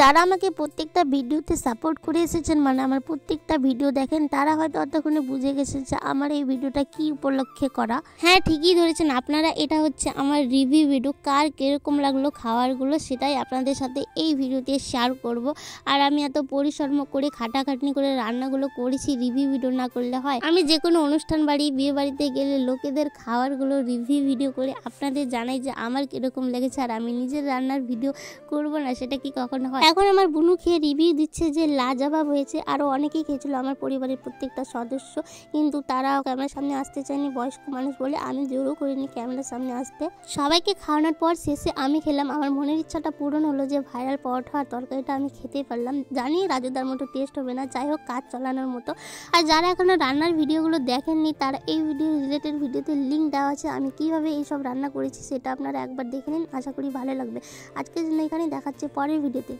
যারা আমাকে প্রত্যেকটা ভিডিওতে সাপোর্ট করে এসেছেন, মানে আমার প্রত্যেকটা ভিডিও দেখেন, তারা হয়তো ততক্ষণে বুঝে গেছে যে আমার এই ভিডিওটা কি উপলক্ষে করা। হ্যাঁ, ঠিকই ধরেছেন আপনারা, এটা হচ্ছে আমার রিভিউ ভিডিও। কার কিরকম লাগলো খাবারগুলো সেটাই আপনাদের সাথে এই ভিডিওতে শেয়ার করব। আর আমি এত পরিশ্রম করে খাটাখাটনি করে রান্নাগুলো করেছি, রিভিউ ভিডিও না করলে হয়? আমি যে কোনো অনুষ্ঠান বাড়ি, বিয়ে বাড়িতে গেলে লোকেদের খাবারগুলো রিভিউ ভিডিও করে আপনাদের জানাই যে আমার কিরকম লেগেছে। আর আমি নিজের রান্নার ভিডিও করব না, সেটা কি কখনো হয়? এখন আমার বুনু খেয়ে রিভিউ দিচ্ছে যে লাজবাব হয়েছে। আরও অনেকেই খেয়েছিল, আমার পরিবারের প্রত্যেকটা সদস্য, কিন্তু তারাও ক্যামেরার সামনে আসতে চায়নি, বয়স্ক মানুষ বলে। আমি জোরও করিনি ক্যামেরার সামনে আসতে। সবাইকে খাওয়ানোর পর শেষে আমি খেলাম। আমার মনের ইচ্ছাটা পূরণ হলো যে ভাইরাল পরোটা আর তরকারিটা আমি খেতে পারলাম। জানি রাজুদার মতো টেস্ট হবে না, যাই হোক কাজ চালানোর মতো। আর যারা এখনো রান্নার ভিডিওগুলো দেখেননি, তারা এই ভিডিও রিলেটেড ভিডিওতে লিঙ্ক দেওয়া আছে। আমি কিভাবে এইসব রান্না করেছি সেটা আপনারা একবার দেখে নিন, আশা করি ভালো লাগবে। আজকের জন্য এখানেই দেখাচ্ছে পরের ভিডিওতে।